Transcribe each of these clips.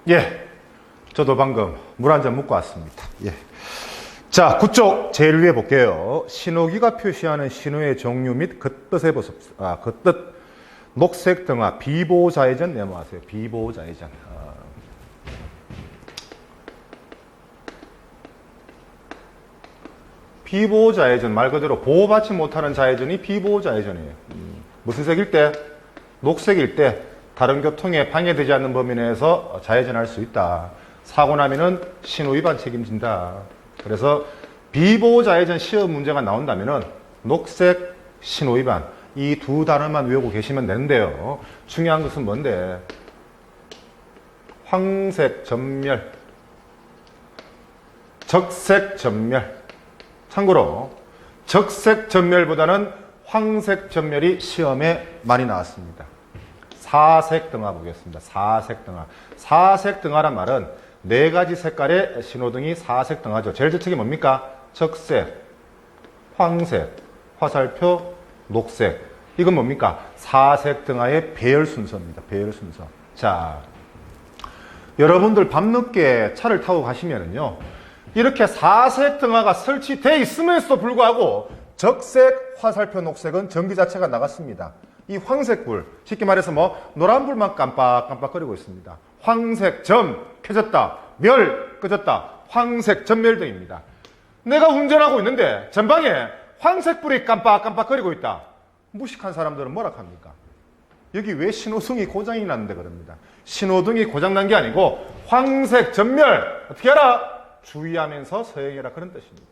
예, 저도 방금 물 한 잔 먹고 왔습니다. 예. 자, 9쪽 제일 위에 볼게요. 신호기가 표시하는 신호의 종류 및 그 뜻에 보십시오. 그 뜻, 녹색 등화, 비보호자회전 메모하세요. 비보호자회전. 비보호자회전, 말 그대로 보호받지 못하는 자회전이 비보호자회전이에요. 무슨 색일 때? 녹색일 때 다른 교통에 방해되지 않는 범위 내에서 자회전할 수 있다. 사고 나면은 신호 위반 책임진다. 그래서 비보호자회전 시험 문제가 나온다면은 녹색, 신호 위반 이 두 단어만 외우고 계시면 되는데요. 중요한 것은 뭔데? 황색 전멸, 적색 전멸. 참고로 적색 전멸보다는 황색 전멸이 시험에 많이 나왔습니다. 사색 등화 보겠습니다. 사색 등화. 사색 등화란 말은 네 가지 색깔의 신호등이 사색 등화죠. 제일 저측이 뭡니까? 적색, 황색, 화살표, 녹색. 이건 뭡니까? 사색 등화의 배열 순서입니다. 배열 순서. 자, 여러분들 밤늦게 차를 타고 가시면은요, 이렇게 사색 등화가 설치되어 있으면서도 불구하고 적색, 화살표, 녹색은 전기 자체가 나갔습니다. 이 황색불, 쉽게 말해서 노란불만 깜빡깜빡거리고 있습니다. 황색 점 켜졌다, 멸 꺼졌다, 황색 전멸등입니다. 내가 운전하고 있는데 전방에 황색불이 깜빡깜빡거리고 있다. 무식한 사람들은 뭐라 합니까? 여기 왜 신호등이 고장이 났는데 그럽니다. 신호등이 고장난 게 아니고 황색 전멸, 어떻게 알아? 주의하면서 서행해라, 그런 뜻입니다.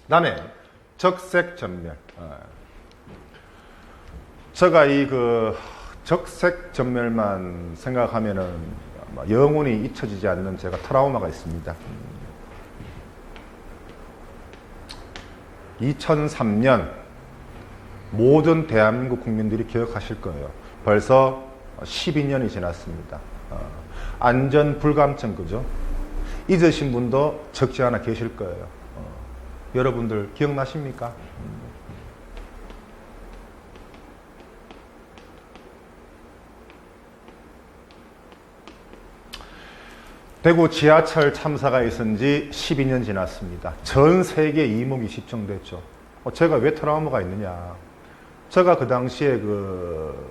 그 다음에 적색 전멸. 제가 적색 전멸만 생각하면은 영원히 잊혀지지 않는 제가 트라우마가 있습니다. 2003년 모든 대한민국 국민들이 기억하실 거예요. 벌써 12년이 지났습니다. 안전 불감증, 그죠? 잊으신 분도 적지 않아 계실 거예요. 여러분들 기억나십니까? 대구 지하철 참사가 있은 지 12년 지났습니다. 전 세계 이목이 집중됐죠. 제가 왜 트라우마가 있느냐. 제가 그 당시에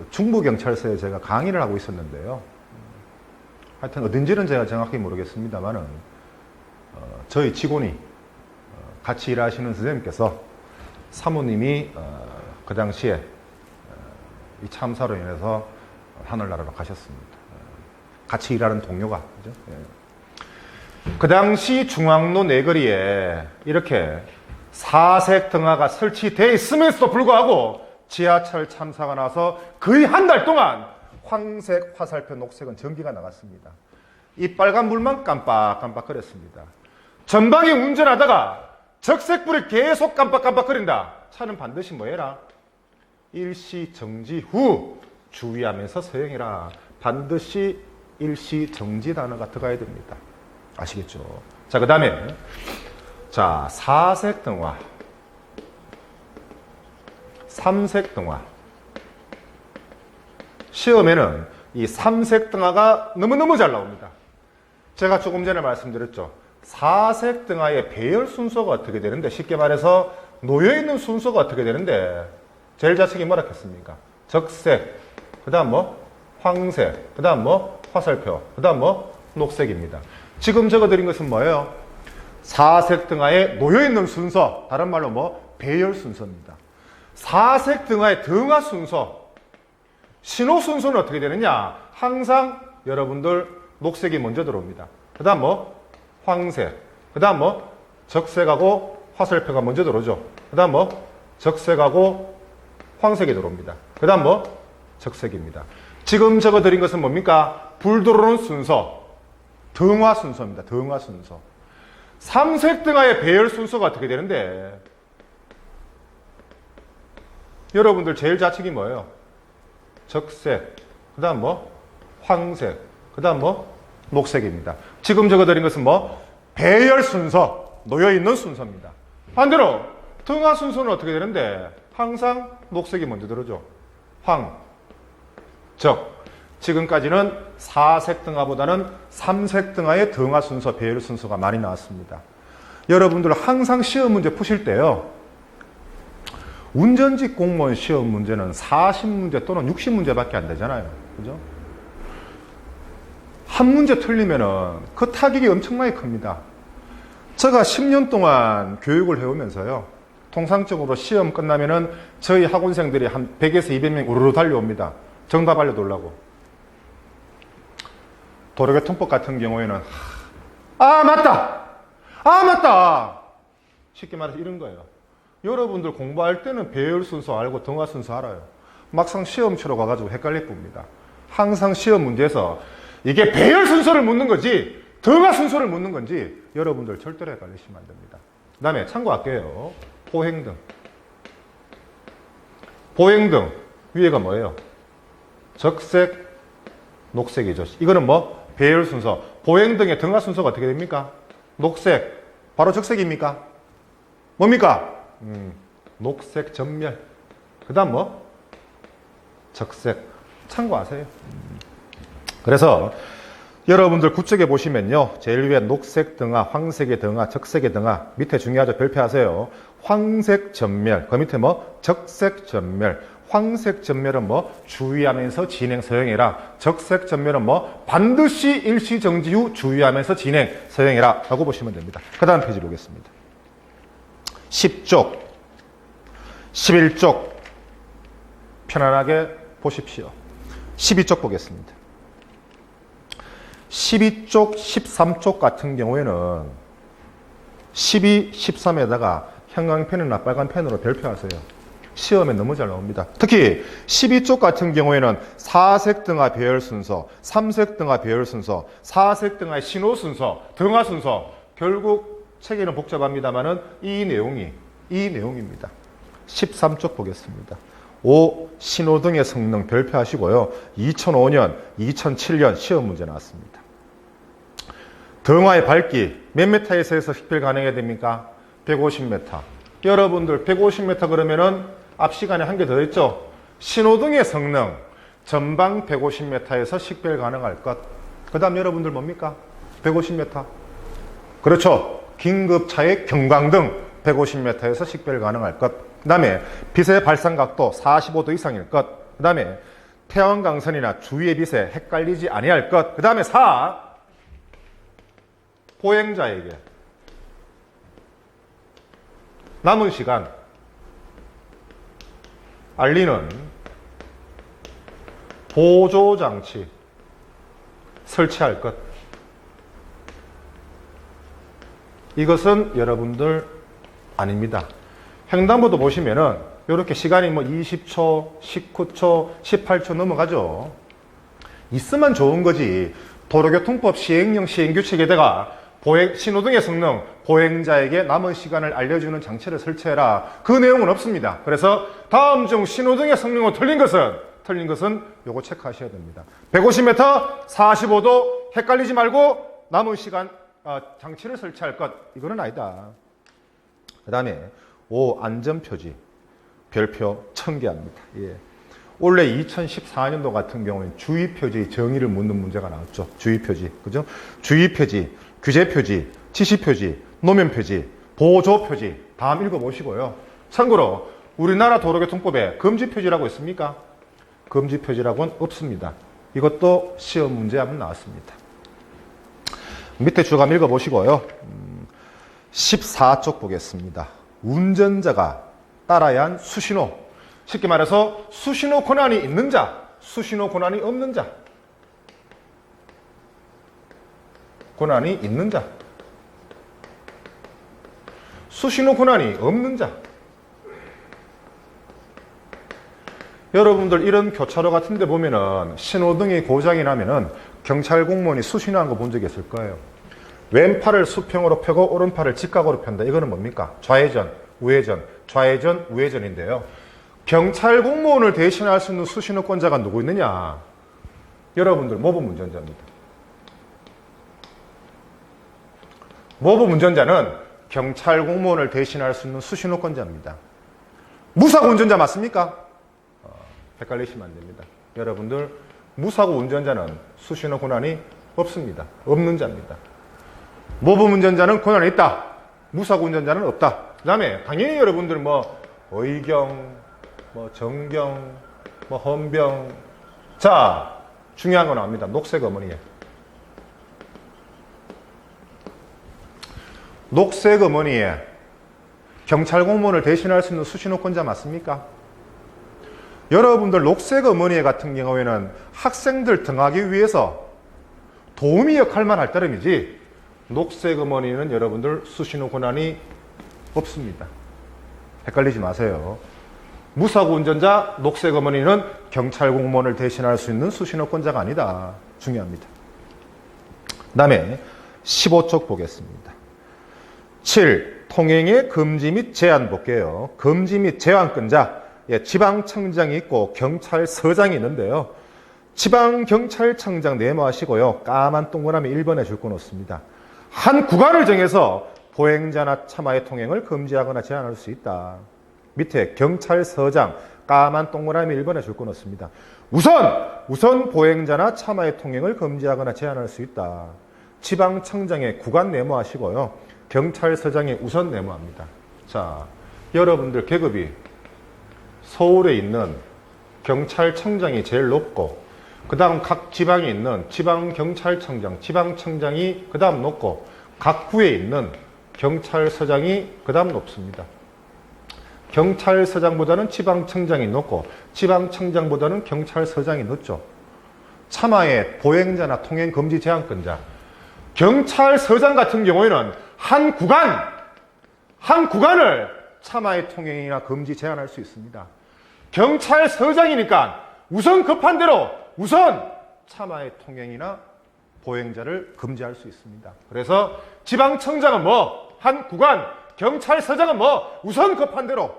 중부경찰서에 제가 강의를 하고 있었는데요. 하여튼 어딘지는 제가 정확히 모르겠습니다만은, 저희 직원이 같이 일하시는 선생님께서 사모님이 그 당시에 이 참사로 인해서 하늘나라로 가셨습니다. 같이 일하는 동료가, 그죠? 그 당시 중앙로 네거리에 이렇게 사색 등화가 설치되어 있음에도 불구하고 지하철 참사가 나서 거의 한 달 동안 황색, 화살표, 녹색은 전기가 나갔습니다. 이 빨간 불만 깜빡깜빡거렸습니다. 전방에 운전하다가 적색불이 계속 깜빡깜빡거린다. 차는 반드시 뭐 해라? 일시 정지 후 주의하면서 서행해라. 반드시 일시 정지 단어가 들어가야 됩니다. 아시겠죠? 자, 그 다음에 사색 등화, 삼색 등화. 시험에는 이 삼색 등화가 너무너무 잘 나옵니다. 제가 조금 전에 말씀드렸죠. 사색 등화의 배열 순서가 어떻게 되는데, 쉽게 말해서 놓여있는 순서가 어떻게 되는데, 제일 좌측이 뭐라 했습니까? 적색, 그 다음 황색, 그 다음 화살표, 그 다음 녹색입니다. 지금 적어드린 것은 뭐예요? 사색 등화에 놓여있는 순서, 다른 말로 배열 순서입니다. 사색 등화의 등화 순서, 신호 순서는 어떻게 되느냐? 항상 여러분들 녹색이 먼저 들어옵니다. 그 다음 황색, 그 다음 적색하고 화살표가 먼저 들어오죠. 그 다음 적색하고 황색이 들어옵니다. 그 다음 적색입니다. 지금 적어드린 것은 뭡니까? 불 들어오는 순서, 등화 순서입니다. 등화 순서. 삼색 등화의 배열 순서가 어떻게 되는데, 여러분들 제일 좌측이 뭐예요? 적색, 그 다음 황색, 그 다음 녹색입니다. 지금 적어드린 것은 배열 순서, 놓여있는 순서입니다. 반대로 등화 순서는 어떻게 되는데, 항상 녹색이 먼저 들어오죠. 황, 적. 지금까지는 4색 등하보다는 3색 등하의 등하 순서, 배열 순서가 많이 나왔습니다. 여러분들 항상 시험 문제 푸실 때요. 운전직 공무원 시험 문제는 40문제 또는 60문제밖에 안 되잖아요. 그죠? 한 문제 틀리면은 그 타격이 엄청나게 큽니다. 제가 10년 동안 교육을 해오면서요. 통상적으로 시험 끝나면은 저희 학원생들이 한 100에서 200명 우르르 달려옵니다. 정답 알려달라고. 도로교통법 같은 경우에는 아 맞다 쉽게 말해서 이런 거예요. 여러분들 공부할 때는 배열 순서 알고 등하 순서 알아요. 막상 시험 치러 가가지고 헷갈릴 뿐입니다. 항상 시험 문제에서 이게 배열 순서를 묻는 건지 등하 순서를 묻는 건지 여러분들 절대로 헷갈리시면 안 됩니다. 그 다음에 참고할게요. 보행등 위에가 뭐예요? 적색 녹색이죠. 이거는 뭐? 배열 순서. 보행등의 등하 순서가 어떻게 됩니까? 녹색. 바로 적색입니까? 뭡니까? 녹색 전멸. 그 다음 뭐? 적색. 참고하세요. 그래서 여러분들 구책에 보시면요. 제일 위에 녹색 등하, 황색의 등하, 적색의 등하. 밑에 중요하죠. 별표하세요. 황색 전멸. 그 밑에 뭐? 적색 전멸. 황색 전멸은 뭐? 주의하면서 진행 서행해라. 적색 전멸은 뭐? 반드시 일시 정지 후 주의하면서 진행 서행해라 라고 보시면 됩니다. 그 다음 페이지 보겠습니다. 10쪽 11쪽 편안하게 보십시오. 12쪽 보겠습니다. 12쪽 13쪽 같은 경우에는 12, 13에다가 형광펜이나 빨간펜으로 별표하세요. 시험에 너무 잘 나옵니다. 특히 12쪽 같은 경우에는 4색 등하 배열 순서, 3색 등하 배열 순서, 4색 등하의 신호 순서, 등하 순서. 결국 책에는 복잡합니다만은 이 내용입니다. 13쪽 보겠습니다. 5. 신호등의 성능 별표하시고요. 2005년, 2007년 시험 문제 나왔습니다. 등하의 밝기 몇 미터에서 식별 가능해야 됩니까? 150m. 여러분들 150m 그러면은 앞 시간에 한 개 더 했죠. 신호등의 성능 전방 150m에서 식별 가능할 것. 그 다음 여러분들 뭡니까? 150m. 그렇죠. 긴급차의 경광등 150m에서 식별 가능할 것. 그 다음에 빛의 발산각도 45도 이상일 것. 그 다음에 태양광선이나 주위의 빛에 헷갈리지 아니할 것. 그 다음에 4. 보행자에게 남은 시간 알리는 보조장치 설치할 것. 이것은 여러분들 아닙니다. 횡단보도 보시면은 이렇게 시간이 뭐 20초, 19초, 18초 넘어가죠. 있으면 좋은 거지. 도로교통법 시행령 시행규칙에다가 신호등의 성능, 보행자에게 남은 시간을 알려주는 장치를 설치해라. 그 내용은 없습니다. 그래서 다음 중 신호등의 성능으로 틀린 것은 요거 체크하셔야 됩니다. 150m, 45도 헷갈리지 말고 남은 시간 장치를 설치할 것. 이거는 아니다. 그 다음에 5. 안전표지 별표 1000개 합니다. 예. 원래 2014년도 같은 경우는 주의표지 정의를 묻는 문제가 나왔죠. 주의표지, 그죠? 주의표지, 규제표지, 지시표지, 노면표지, 보조표지. 다음 읽어보시고요. 참고로 우리나라 도로교통법에 금지표지라고 있습니까? 금지표지라고는 없습니다. 이것도 시험 문제 한번 나왔습니다. 밑에 주감 읽어보시고요. 14쪽 보겠습니다. 운전자가 따라야 한 수신호. 쉽게 말해서 수신호 권한이 있는 자, 수신호 권한이 없는 자. 권한이 있는 자. 수신호 권한이 없는 자. 여러분들 이런 교차로 같은 데 보면은 신호등이 고장이 나면은 경찰 공무원이 수신호한 거 본 적이 있을 거예요. 왼팔을 수평으로 펴고 오른팔을 직각으로 편다. 이거는 뭡니까? 좌회전, 우회전, 좌회전, 우회전인데요. 경찰 공무원을 대신할 수 있는 수신호권자가 누구 있느냐? 여러분들 모범 운전자입니다. 모범 운전자는 경찰 공무원을 대신할 수 있는 수신호권자입니다. 무사고 운전자 맞습니까? 헷갈리시면 안 됩니다. 여러분들 무사고 운전자는 수신호 권한이 없습니다. 없는 자입니다. 모범 운전자는 권한이 있다. 무사고 운전자는 없다. 그 다음에 당연히 여러분들 뭐 의경, 뭐 정경, 뭐 헌병. 자, 중요한 거 나옵니다. 녹색 어머니에. 녹색 어머니에 경찰 공무원을 대신할 수 있는 수신호권자 맞습니까? 여러분들 녹색 어머니에 같은 경우에는 학생들 등하기 위해서 도우미 역할만 할 따름이지 녹색 어머니는 여러분들 수신호 권한이 없습니다. 헷갈리지 마세요. 무사고 운전자 녹색 어머니는 경찰 공무원을 대신할 수 있는 수신호권자가 아니다. 중요합니다. 그 다음에 15쪽 보겠습니다. 7. 통행의 금지 및 제한 볼게요. 금지 및 제한권자. 지방청장이 있고 경찰서장이 있는데요. 지방경찰청장 네모하시고요. 까만 동그라미 1번에 줄 거 놓습니다. 한 구간을 정해서 보행자나 차마의 통행을 금지하거나 제한할 수 있다. 밑에 경찰서장 까만 동그라미 1번에 줄 거 놓습니다. 우선 보행자나 차마의 통행을 금지하거나 제한할 수 있다. 지방청장의 구간 네모하시고요. 경찰서장이 우선 네모합니다. 자, 여러분들 계급이 서울에 있는 경찰청장이 제일 높고 그 다음 각 지방에 있는 지방경찰청장, 지방청장이 그 다음 높고 각 구에 있는 경찰서장이 그 다음 높습니다. 경찰서장보다는 지방청장이 높고 지방청장보다는 경찰서장이 높죠. 차마의 보행자나 통행 금지 제한권자. 경찰서장 같은 경우에는 한 구간을 차마의 통행이나 금지 제한할 수 있습니다. 경찰서장이니까 우선 급한 대로 우선 차마의 통행이나 보행자를 금지할 수 있습니다. 그래서 지방청장은 뭐 한 구간, 경찰서장은 뭐 우선 급한 대로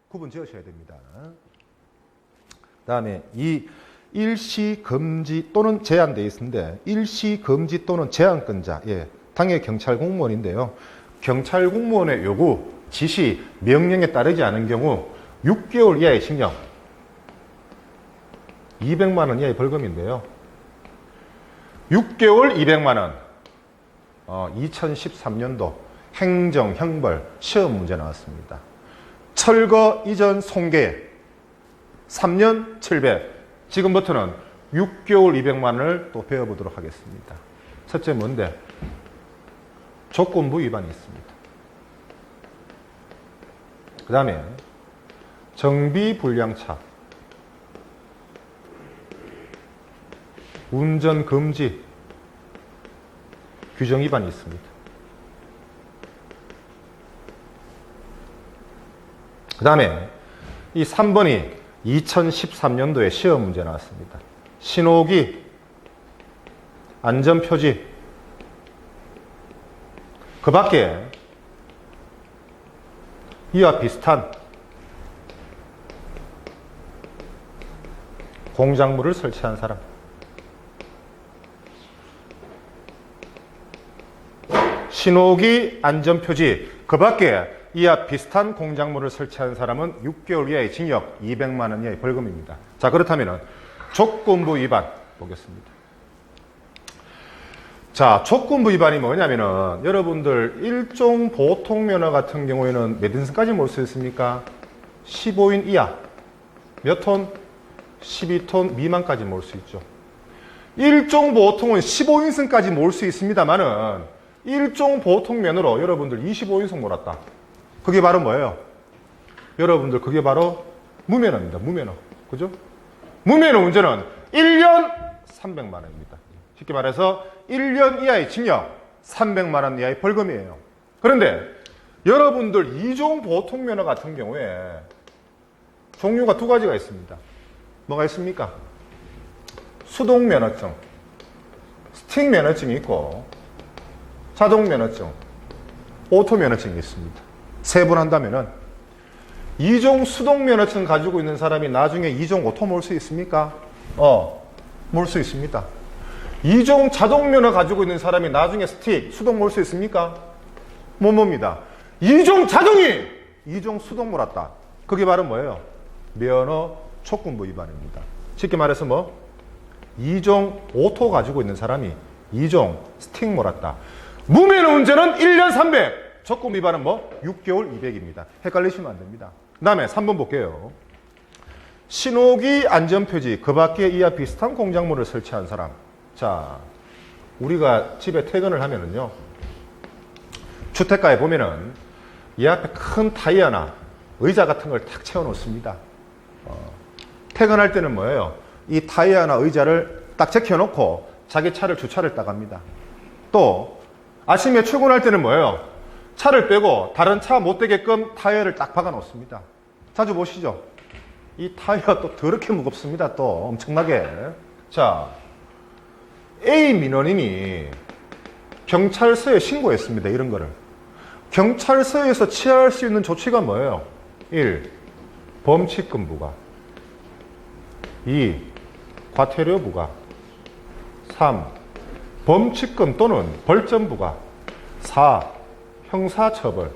구분 지으셔야 됩니다. 그 다음에 이 일시 금지 또는 제한되어 있는데 일시 금지 또는 제한권자, 당연히 경찰 공무원인데요. 경찰 공무원의 요구, 지시, 명령에 따르지 않은 경우 6개월 이하의 징역, 200만 원 이하의 벌금인데요. 6개월 200만 원. 2013년도 행정, 형벌, 시험 문제 나왔습니다. 철거 이전 손괴 3년 700. 지금부터는 6개월 200만 원을 또 배워보도록 하겠습니다. 첫째 뭔데? 조건부 위반이 있습니다. 그 다음에 정비불량차, 운전금지 규정 위반이 있습니다. 그 다음에 이 3번이 2013년도에 시험 문제 나왔습니다. 신호기, 안전표지, 그 밖에 이와 비슷한 공작물을 설치한 사람, 신호기, 안전표지, 그 밖에 이와 비슷한 공작물을 설치한 사람은 6개월 이하의 징역, 200만 원 이하의 벌금입니다. 자, 그렇다면 조건부 위반 보겠습니다. 자, 조건부 위반이 뭐냐면은 여러분들 일종 보통면허 같은 경우에는 몇 인승까지 몰 수 있습니까? 15인 이하. 몇 톤? 12톤 미만까지 몰 수 있죠. 일종 보통은 15인승까지 몰 수 있습니다만은 일종 보통면허로 여러분들 25인승 몰았다. 그게 바로 뭐예요? 여러분들 그게 바로 무면허입니다. 무면허. 그죠? 무면허 운전은 1년 300만 원입니다. 쉽게 말해서 1년 이하의 징역, 300만 원 이하의 벌금이에요. 그런데 여러분들 2종 보통면허 같은 경우에 종류가 두 가지가 있습니다. 뭐가 있습니까? 수동면허증, 스틱면허증이 있고 자동면허증, 오토면허증이 있습니다. 세분한다면은 2종 수동면허증 가지고 있는 사람이 나중에 2종 오토 몰 수 있습니까? 몰 수 있습니다. 2종 자동면허 가지고 있는 사람이 나중에 스틱, 수동 몰 수 있습니까? 못 봅니다. 2종 자동이 2종 수동 몰았다. 그게 바로 뭐예요? 면허 조건부 위반입니다. 쉽게 말해서 뭐? 2종 오토 가지고 있는 사람이 2종 스틱 몰았다. 무면 운전은 1년 300. 적금 위반은 뭐? 6개월 200입니다. 헷갈리시면 안 됩니다. 그 다음에 3번 볼게요. 신호기 안전표지 그 밖에 이와 비슷한 공작물을 설치한 사람. 자, 우리가 집에 퇴근을 하면은요, 주택가에 보면은 이 앞에 큰 타이어나 의자 같은 걸 탁 채워 놓습니다. 퇴근할 때는 뭐예요? 이 타이어나 의자를 딱 제껴놓고 자기 차를 주차를 딱 합니다. 또 아침에 출근할 때는 뭐예요? 차를 빼고 다른 차 못 되게끔 타이어를 딱 박아 놓습니다. 자주 보시죠? 이 타이어 또 더럽게 무겁습니다. 또 엄청나게. 자, A 민원인이 경찰서에 신고했습니다. 이런 거를. 경찰서에서 취할 수 있는 조치가 뭐예요? 1. 범칙금 부과. 2. 과태료 부과. 3. 범칙금 또는 벌점 부과. 4. 형사처벌.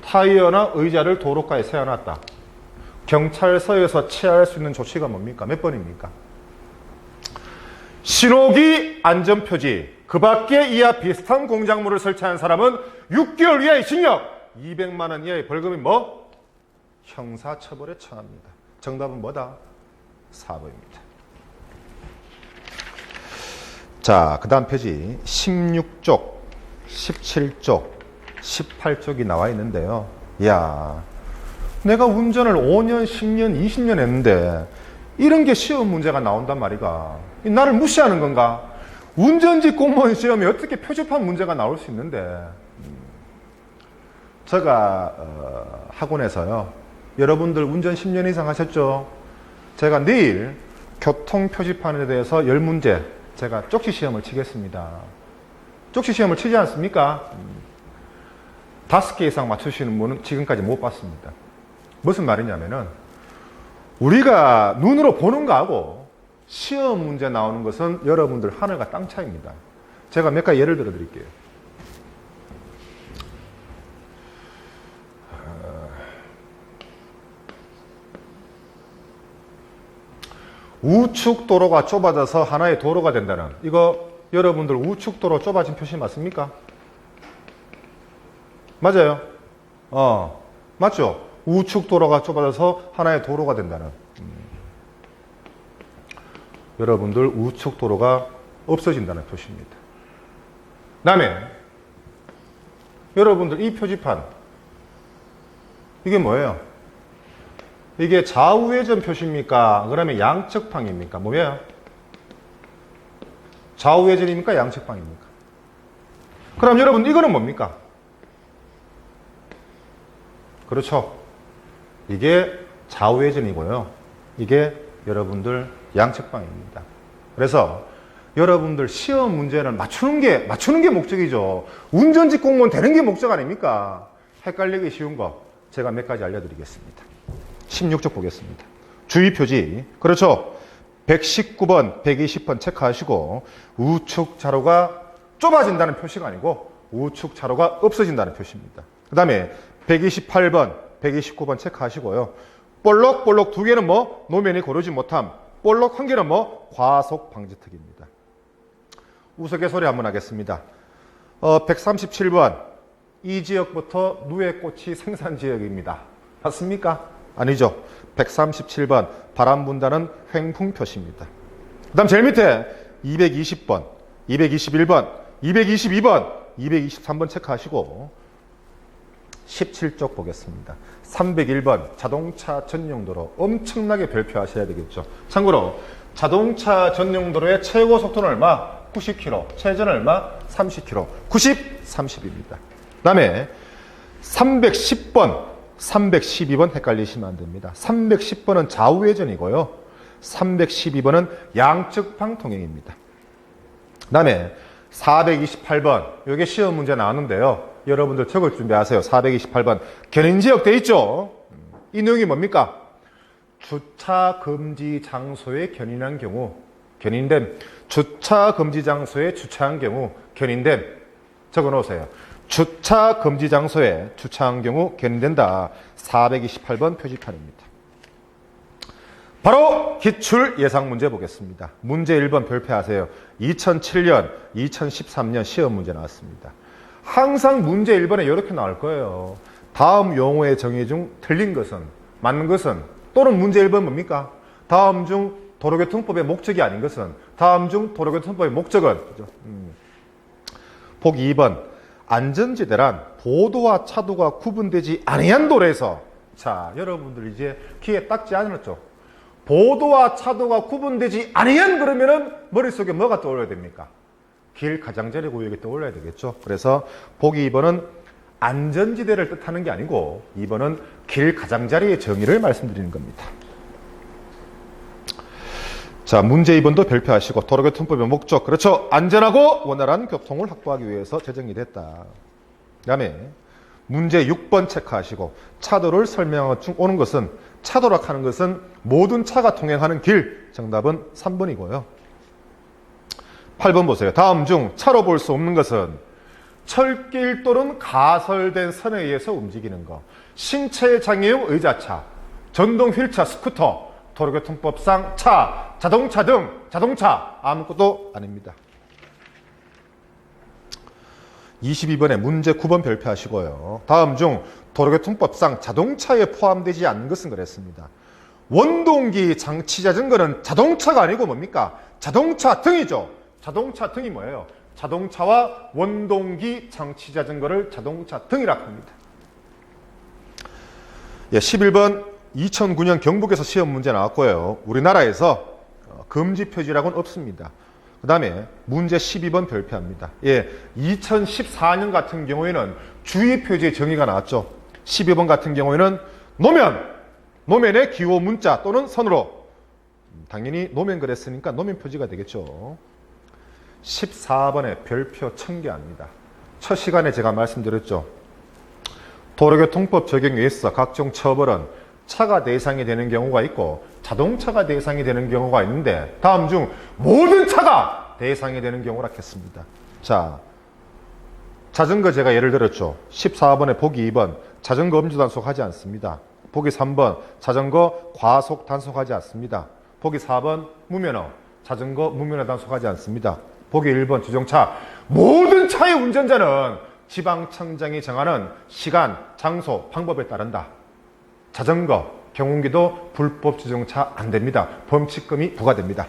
타이어나 의자를 도로가에 세워놨다. 경찰서에서 취할 수 있는 조치가 뭡니까? 몇 번입니까? 신호기 안전표지 그 밖에 이와 비슷한 공작물을 설치한 사람은 6개월 이하의 징역 200만 원 이하의 벌금이 뭐? 형사처벌에 처합니다. 정답은 뭐다? 4번입니다. 자, 그 다음 페이지 16쪽, 17쪽, 18쪽이 나와 있는데요. 이야, 내가 운전을 5년, 10년, 20년 했는데 이런 게 시험 문제가 나온단 말이가. 나를 무시하는 건가? 운전직 공무원 시험에 어떻게 표지판 문제가 나올 수 있는데. 제가 학원에서요, 여러분들 운전 10년 이상 하셨죠? 제가 내일 교통 표지판에 대해서 10문제 제가 쪽지 시험을 치겠습니다. 쪽지 시험을 치지 않습니까? 5개 이상 맞추시는 분은 지금까지 못 봤습니다. 무슨 말이냐면은 우리가 눈으로 보는 거하고 시험 문제 나오는 것은 여러분들 하늘과 땅 차이입니다. 제가 몇 가지 예를 들어 드릴게요. 우측 도로가 좁아져서 하나의 도로가 된다는, 이거 여러분들 우측 도로 좁아진 표시 맞습니까? 맞아요. 맞죠? 우측 도로가 좁아져서 하나의 도로가 된다는. 여러분들 우측 도로가 없어진다는 표시입니다. 그 다음에 여러분들 이 표지판, 이게 뭐예요? 이게 좌우회전 표시입니까? 그러면 양측방입니까? 뭐예요? 좌우회전입니까? 양측방입니까? 그럼 여러분 이거는 뭡니까? 그렇죠. 이게 좌우회전이고요. 이게 여러분들 양측방입니다. 그래서 여러분들 시험 문제는 맞추는 게 목적이죠. 운전직 공무원 되는 게 목적 아닙니까? 헷갈리기 쉬운 거 제가 몇 가지 알려드리겠습니다. 16쪽 보겠습니다. 주의표지. 그렇죠. 119번, 120번 체크하시고 우측 차로가 좁아진다는 표시가 아니고 우측 차로가 없어진다는 표시입니다. 그 다음에 128번, 129번 체크하시고요. 볼록 두 개는 뭐? 노면이 고르지 못함. 볼록 한 개는 뭐? 과속 방지턱입니다. 우스갯소리 한번 하겠습니다. 137번. 이 지역부터 누에꽃이 생산지역입니다. 맞습니까? 아니죠. 137번. 바람 분다는 횡풍표시입니다. 그 다음 제일 밑에 220번, 221번, 222번, 223번 체크하시고 17쪽 보겠습니다. 301번 자동차 전용도로 엄청나게 별표하셔야 되겠죠. 참고로 자동차 전용도로의 최고 속도는 얼마? 90km. 최저는 얼마? 30km. 90, 30입니다. 그 다음에 310번, 312번 헷갈리시면 안 됩니다. 310번은 좌우회전이고요. 312번은 양측방 통행입니다. 그 다음에 428번, 이게 시험 문제 나왔는데요. 여러분들 적을 준비하세요. 428번. 견인지역 돼 있죠? 이 내용이 뭡니까? 주차 금지 장소에 견인한 경우, 견인됨. 주차 금지 장소에 주차한 경우, 견인됨. 적어 놓으세요. 주차 금지 장소에 주차한 경우 견인된다. 428번 표지판입니다. 바로 기출 예상 문제 보겠습니다. 문제 1번 별표하세요. 2007년, 2013년 시험 문제 나왔습니다. 항상 문제 1번에 이렇게 나올 거예요. 다음 용어의 정의 중 틀린 것은, 맞는 것은, 또는 문제 1번 뭡니까? 다음 중 도로교통법의 목적이 아닌 것은, 다음 중 도로교통법의 목적은. 그죠? 보기 2번. 안전지대란 보도와 차도가 구분되지 아니한 도로에서. 자, 여러분들 이제 귀에 딱지 않았죠? 보도와 차도가 구분되지 아니한 그러면은 머릿속에 뭐가 떠올려야 됩니까? 길 가장자리 구역이 떠올려야 되겠죠. 그래서 보기 2번은 안전지대를 뜻하는 게 아니고 2번은 길 가장자리의 정의를 말씀드리는 겁니다. 자, 문제 2번도 별표하시고 도로교통법의 목적. 그렇죠. 안전하고 원활한 교통을 확보하기 위해서 제정이 됐다. 그 다음에 문제 6번 체크하시고 차도를 설명하는 중 오는 것은, 차도라 하는 것은 모든 차가 통행하는 길. 정답은 3번이고요. 8번 보세요. 다음 중 차로 볼 수 없는 것은 철길 또는 가설된 선에 의해서 움직이는 것, 신체 장애용 의자차, 전동 휠차, 스쿠터, 도로교통법상 차, 자동차 등 자동차 아무것도 아닙니다. 22번에 문제 9번 별표하시고요. 다음 중 도로교통법상 자동차에 포함되지 않는 것은 그랬습니다. 원동기 장치 자전거는 자동차가 아니고 뭡니까? 자동차 등이죠. 자동차 등이 뭐예요? 자동차와 원동기 장치 자전거를 자동차 등이라고 합니다. 11번 2009년 경북에서 시험 문제 나왔고요. 우리나라에서 금지 표지라고는 없습니다. 그 다음에 문제 12번 별표합니다. 2014년 같은 경우에는 주의 표지의 정의가 나왔죠. 12번 같은 경우에는 노면의 기호 문자 또는 선으로. 당연히 노면 그랬으니까 노면 표지가 되겠죠. 14번에 별표 청개합니다. 첫 시간에 제가 말씀드렸죠. 도로교통법 적용에 있어 각종 처벌은 차가 대상이 되는 경우가 있고 자동차가 대상이 되는 경우가 있는데 다음 중 모든 차가 대상이 되는 경우라 했습니다. 자, 자전거 제가 예를 들었죠. 14번에 보기 2번 자전거 음주 단속하지 않습니다. 보기 3번 자전거 과속 단속하지 않습니다. 보기 4번 무면허 자전거 무면허 단속하지 않습니다. 보기 1번 주정차 모든 차의 운전자는 지방청장이 정하는 시간, 장소, 방법에 따른다. 자전거, 경운기도 불법 주정차 안 됩니다. 범칙금이 부과됩니다.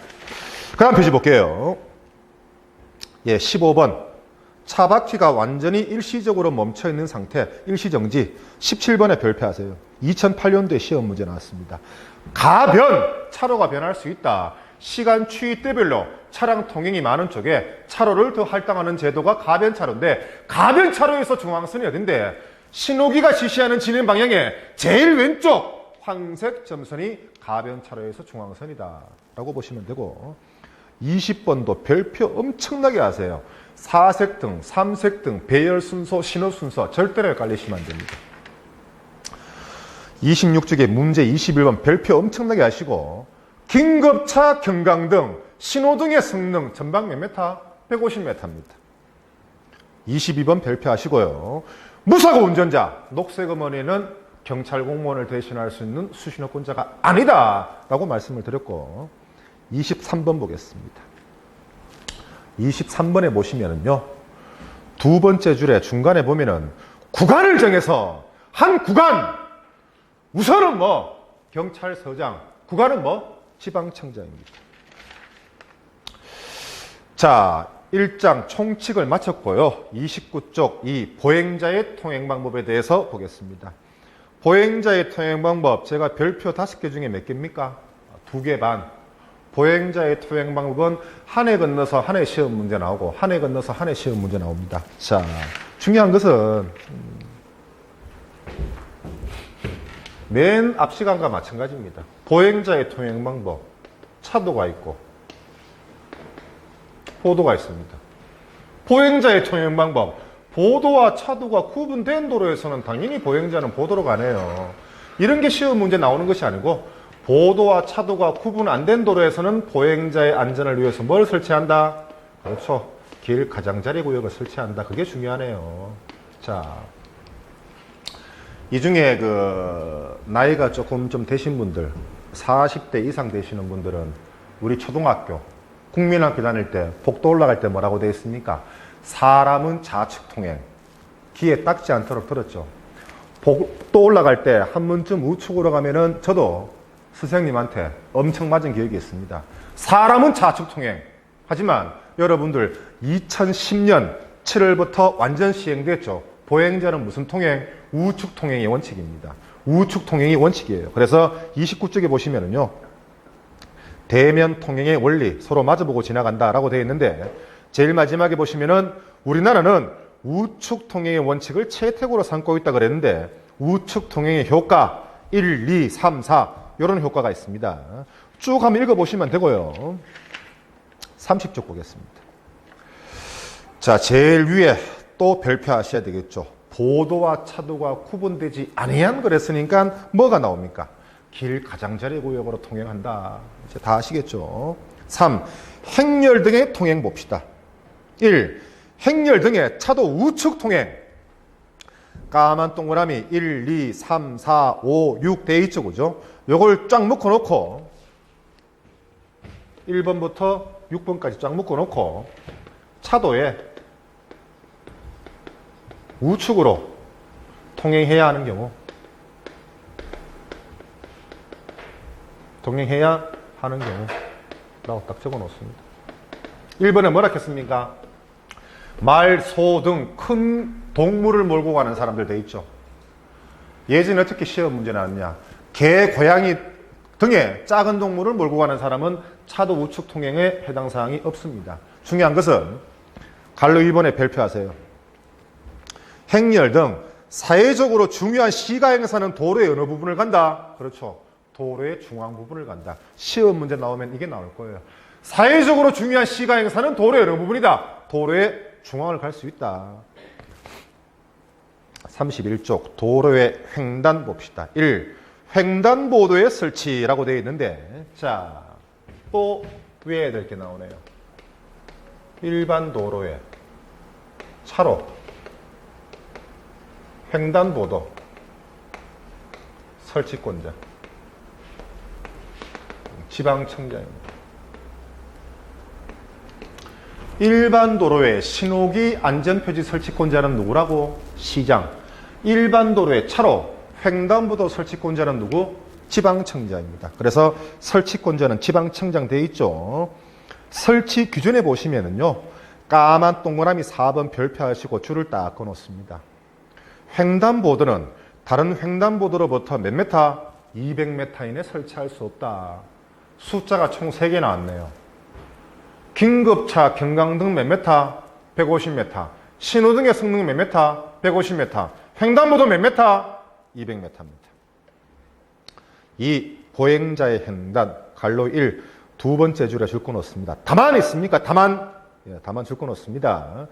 그 다음 표지 볼게요. 15번. 차 바퀴가 완전히 일시적으로 멈춰있는 상태, 일시정지. 17번에 별표하세요. 2008년도에 시험 문제 나왔습니다. 차로가 변할 수 있다. 시간 추이 때별로 차량 통행이 많은 쪽에 차로를 더 할당하는 제도가 가변차로인데 가변차로에서 중앙선이 어딘데? 신호기가 지시하는 진행 방향의 제일 왼쪽 황색 점선이 가변차로에서 중앙선이다 라고 보시면 되고 20번도 별표 엄청나게 하세요. 4색 등, 3색 등 배열 순서, 신호 순서 절대로 헷갈리시면 안 됩니다. 26쪽에 문제 21번 별표 엄청나게 하시고 긴급차, 경강등, 신호등의 성능 전방 몇 메타? 150m입니다. 22번 별표 하시고요. 무사고 운전자, 녹색 어머니는 경찰 공무원을 대신할 수 있는 수신호권자가 아니다 라고 말씀을 드렸고 23번 보겠습니다. 23번에 보시면은요. 두 번째 줄에 중간에 보면은 구간을 정해서 한 구간 우선은 경찰서장, 구간은 지방청장입니다. 자, 1장 총칙을 마쳤고요. 29쪽 이 보행자의 통행 방법에 대해서 보겠습니다. 보행자의 통행 방법 제가 별표 5개 중에 몇 개입니까? 2개 반. 보행자의 통행 방법은 한 해 건너서 한 해 시험 문제 나오고 한 해 건너서 한 해 시험 문제 나옵니다. 자, 중요한 것은 맨 앞 시간과 마찬가지입니다. 보행자의 통행 방법 차도가 있고 보도가 있습니다. 보행자의 통행 방법 보도와 차도가 구분된 도로에서는 당연히 보행자는 보도로 가네요. 이런 게 시험 문제 나오는 것이 아니고 보도와 차도가 구분 안 된 도로에서는 보행자의 안전을 위해서 뭘 설치한다? 그렇죠. 길 가장자리 구역을 설치한다. 그게 중요하네요. 자, 이 중에 나이가 조금 좀 되신 분들 40대 이상 되시는 분들은 우리 초등학교, 국민학교 다닐 때 복도 올라갈 때 뭐라고 되어 있습니까? 사람은 좌측 통행. 귀에 닦지 않도록 들었죠. 복도 올라갈 때 한 번쯤 우측으로 가면은 저도 선생님한테 엄청 맞은 기억이 있습니다. 사람은 좌측 통행. 하지만 여러분들 2010년 7월부터 완전 시행됐죠. 보행자는 무슨 통행? 우측 통행의 원칙입니다. 우측 통행이 원칙이에요. 그래서 29쪽에 보시면은요. 대면 통행의 원리, 서로 마주보고 지나간다라고 되어 있는데 제일 마지막에 보시면은 우리나라는 우측 통행의 원칙을 채택으로 삼고 있다 그랬는데 우측 통행의 효과 1, 2, 3, 4 이런 효과가 있습니다. 쭉 한번 읽어보시면 되고요. 30쪽 보겠습니다. 자, 제일 위에 또 별표하셔야 되겠죠. 보도와 차도가 구분되지 아니한 그랬으니까 뭐가 나옵니까? 길 가장자리 구역으로 통행한다. 이제 다 아시겠죠? 3. 행렬 등의 통행 봅시다. 1. 행렬 등의 차도 우측 통행. 까만 동그라미 1, 2, 3, 4, 5, 6 돼 있죠. 그죠? 요걸 쫙 묶어놓고 1번부터 6번까지 쫙 묶어놓고 차도에 우측으로 통행해야 하는 경우 통행해야 하는 경우라고 딱 적어 놓습니다. 1번에 뭐라 했습니까? 말, 소 등 큰 동물을 몰고 가는 사람들 돼 있죠. 예전에 어떻게 시험 문제 나왔냐? 개, 고양이 등의 작은 동물을 몰고 가는 사람은 차도 우측 통행에 해당 사항이 없습니다. 중요한 것은 갈로 1번에 별표하세요. 행렬 등 사회적으로 중요한 시가행사는 도로의 어느 부분을 간다? 그렇죠. 도로의 중앙 부분을 간다. 시험 문제 나오면 이게 나올 거예요. 사회적으로 중요한 시가행사는 도로의 어느 부분이다? 도로의 중앙을 갈 수 있다. 31쪽 도로의 횡단 봅시다. 1. 횡단보도의 설치라고 되어 있는데 자, 또 외워야 될 게 나오네요. 일반 도로에 차로 횡단보도 설치권자 지방청장입니다. 일반 도로에 신호기 안전표지 설치권자는 누구라고? 시장. 일반 도로에 차로 횡단보도 설치권자는 누구? 지방청장입니다. 그래서 설치권자는 지방청장 돼 있죠. 설치 기준에 보시면은요. 까만 동그라미 4번 별표하시고 줄을 딱 꺼놓습니다. 횡단보도는 다른 횡단보도로부터 몇 메타? 200m 이내 설치할 수 없다. 숫자가 총 3개 나왔네요. 긴급차, 경광등 몇 메타? 150m. 신호등의 성능 몇 메타? 150m. 횡단보도 몇 메타? 200m입니다. 이 보행자의 횡단, 갈로 1, 두 번째 줄에 줄 거 놓습니다. 다만 있습니까? 다만. 예, 다만 줄 거 놓습니다.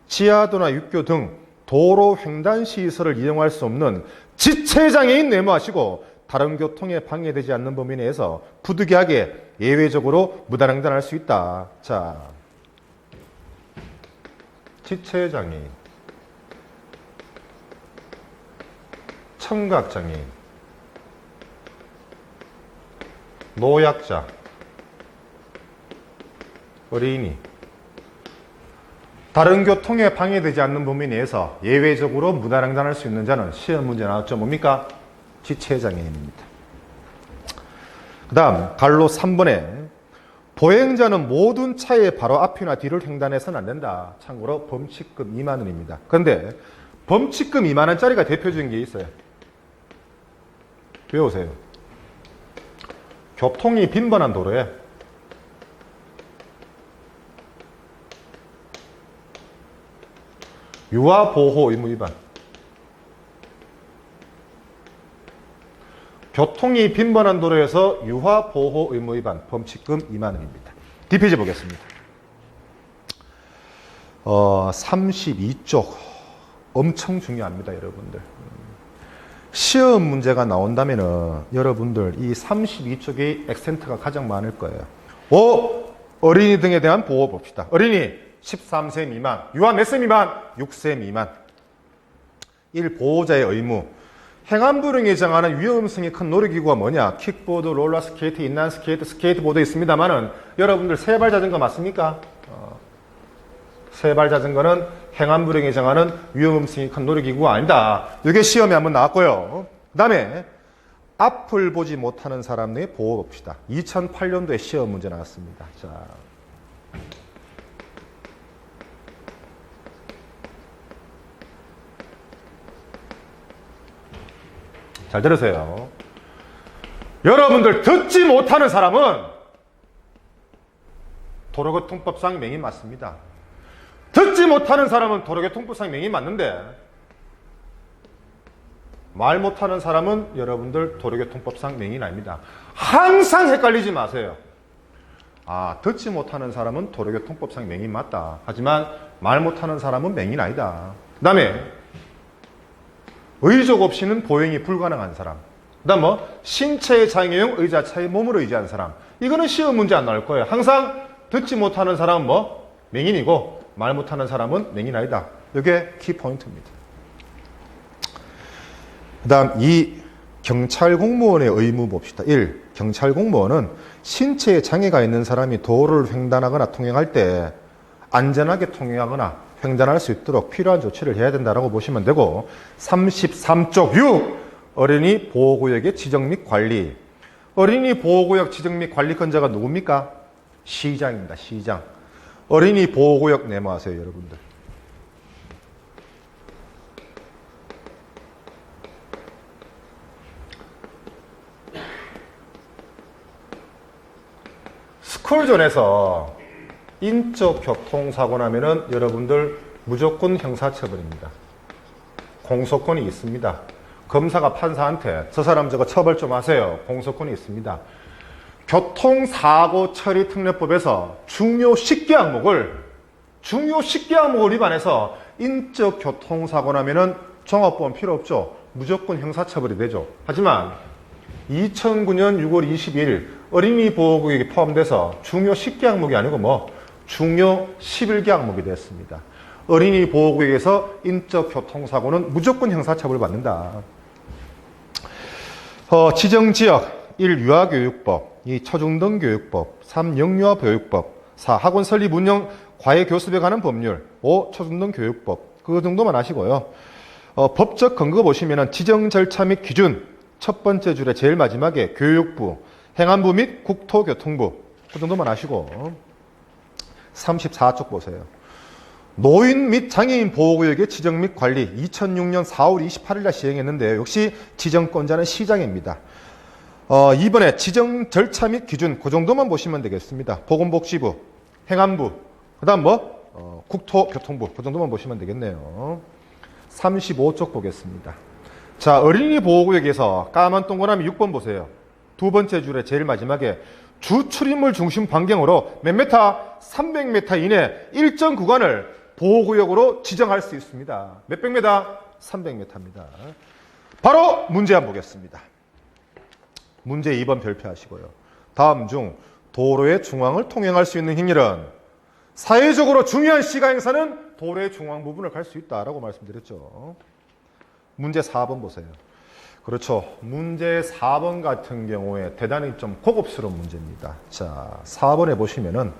지하도나 육교 등 도로 횡단 시설을 이용할 수 없는 지체장애인 내모하시고 다른 교통에 방해되지 않는 범위 내에서 부득이하게 예외적으로 무단횡단할 수 있다. 자, 지체장애인, 청각장애인, 노약자, 어린이, 다른 교통에 방해되지 않는 범위 내에서 예외적으로 무단횡단할 수 있는 자는 시험 문제 나왔죠. 뭡니까? 지체장애인입니다. 그 다음 갈로 3번에 보행자는 모든 차의 바로 앞이나 뒤를 횡단해서는 안 된다. 참고로 범칙금 2만 원입니다. 그런데 범칙금 2만 원짜리가 대표적인 게 있어요. 외우세요. 교통이 빈번한 도로에 유아보호 의무 위반. 교통이 빈번한 도로에서 유아보호 의무 위반, 범칙금 2만 원입니다. 뒷페이지 보겠습니다. 32쪽 엄청 중요합니다, 여러분들. 시험 문제가 나온다면은 여러분들 이 32쪽의 액센트가 가장 많을 거예요. 5. 어린이 등에 대한 보호 봅시다. 어린이 13세 미만, 유아 몇 세 미만? 6세 미만. 1. 보호자의 의무. 행안부령에 정하는 위험성이 큰 놀이기구가 뭐냐? 킥보드, 롤러스케이트, 인라인스케이트, 스케이트보드 있습니다만은 여러분들 세발 자전거 맞습니까? 세발 자전거는 행안부령에 정하는 위험성이 큰 놀이기구가 아니다. 이게 시험에 한번 나왔고요. 그 다음에 앞을 보지 못하는 사람의 보호 봅시다. 2008년도에 시험 문제 나왔습니다. 자, 잘 들으세요. 여러분들 듣지 못하는 사람은 도로교통법상 맹인 맞습니다. 듣지 못하는 사람은 도로교통법상 맹인 맞는데 말 못하는 사람은 여러분들 도로교통법상 맹인 아닙니다. 항상 헷갈리지 마세요. 아, 듣지 못하는 사람은 도로교통법상 맹인 맞다. 하지만 말 못하는 사람은 맹인 아니다. 그 다음에 의족 없이는 보행이 불가능한 사람. 그 다음 신체의 장애용 의자차에 몸을 의지한 사람. 이거는 시험 문제 안 나올 거예요. 항상 듣지 못하는 사람은 맹인이고 말 못하는 사람은 맹인 아니다. 이게 키포인트입니다. 그 다음 2. 경찰 공무원의 의무 봅시다. 1. 경찰 공무원은 신체에 장애가 있는 사람이 도로를 횡단하거나 통행할 때 안전하게 통행하거나 횡단할 수 있도록 필요한 조치를 해야 된다고 보시면 되고 33쪽 6. 어린이 보호구역의 지정 및 관리. 어린이 보호구역 지정 및 관리권자가 누굽니까? 시장입니다. 시장. 어린이 보호구역 메모하세요, 여러분들. 스쿨존에서 인적 교통사고 나면은 여러분들 무조건 형사처벌입니다. 공소권이 있습니다. 검사가 판사한테 저 사람 저거 처벌 좀 하세요. 공소권이 있습니다. 교통사고 처리 특례법에서 중요 10개 항목을 위반해서 인적 교통사고 나면은 종합보험 필요 없죠. 무조건 형사처벌이 되죠. 하지만 2009년 6월 22일 어린이 보호구역이 포함돼서 중요 10개 항목이 아니고 중요 11개 항목이 됐습니다. 어린이 보호구역에서 인적 교통사고는 무조건 형사처벌을 받는다. 지정지역 1. 유아교육법 2. 초중등교육법 3. 영유아보육법 4. 학원 설립 운영 과외 교습에 관한 법률 5. 초중등교육법 그 정도만 아시고요. 법적 근거 보시면은 지정 절차 및 기준 첫 번째 줄에 제일 마지막에 교육부, 행안부 및 국토교통부 그 정도만 아시고 34쪽 보세요. 노인 및 장애인 보호구역의 지정 및 관리 2006년 4월 28일 날 시행했는데 역시 지정권자는 시장입니다. 이번에 지정 절차 및 기준 그 정도만 보시면 되겠습니다. 보건복지부, 행안부, 그 다음 국토교통부 그 정도만 보시면 되겠네요. 35쪽 보겠습니다. 자, 어린이 보호구역에서 까만 동그라미 6번 보세요. 두 번째 줄에 제일 마지막에 주 출입물 중심 반경으로 몇 메타? 300m 이내 일정 구간을 보호구역으로 지정할 수 있습니다. 몇백 메타? 300m입니다. 바로 문제 한번 보겠습니다. 문제 2번 별표하시고요. 다음 중 도로의 중앙을 통행할 수 있는 행렬은 사회적으로 중요한 시가 행사는 도로의 중앙 부분을 갈 수 있다라고 말씀드렸죠. 문제 4번 보세요. 그렇죠. 문제 4번 같은 경우에 대단히 좀 고급스러운 문제입니다. 자, 4번에 보시면은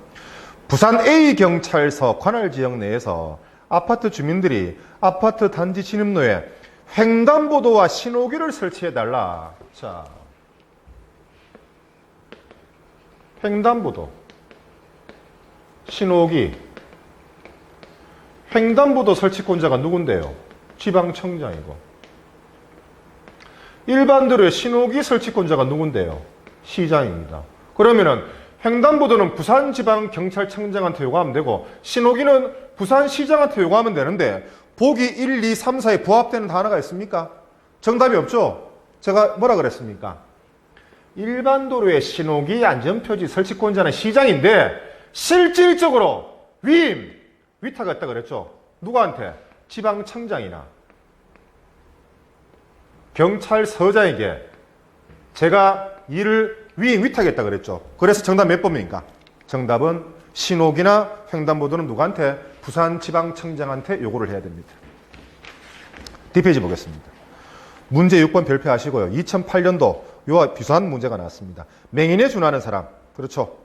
부산 A경찰서 관할지역 내에서 아파트 주민들이 아파트 단지 진입로에 횡단보도와 신호기를 설치해달라. 자, 횡단보도, 신호기, 횡단보도 설치권자가 누군데요? 지방청장이고. 일반 도로의 신호기 설치권자가 누군데요? 시장입니다. 그러면은 횡단보도는 부산지방경찰청장한테 요구하면 되고 신호기는 부산시장한테 요구하면 되는데 보기 1, 2, 3, 4에 부합되는 단어가 있습니까? 정답이 없죠? 제가 뭐라 그랬습니까? 일반 도로의 신호기 안전표지 설치권자는 시장인데 실질적으로 위탁을 했다 그랬죠? 누구한테? 지방청장이나 경찰서장에게 제가 일을 위탁했다 그랬죠. 그래서 정답 몇 번입니까? 정답은 신호기나 횡단보도는 누구한테? 부산지방청장한테 요구를 해야 됩니다. 뒷페이지 보겠습니다. 문제 6번 별표하시고요. 2008년도 요와 비슷한 문제가 나왔습니다. 맹인에 준하는 사람. 그렇죠.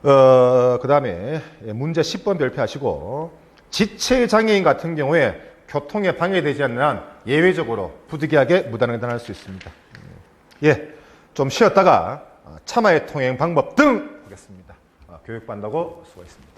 그 다음에 문제 10번 별표하시고, 지체장애인 같은 경우에 교통에 방해되지 않는 한 예외적으로 부득이하게 무단횡단할 수 있습니다. 예, 좀 쉬었다가 차마의 통행 방법 등 하겠습니다. 교육받는다고 수고했습니다.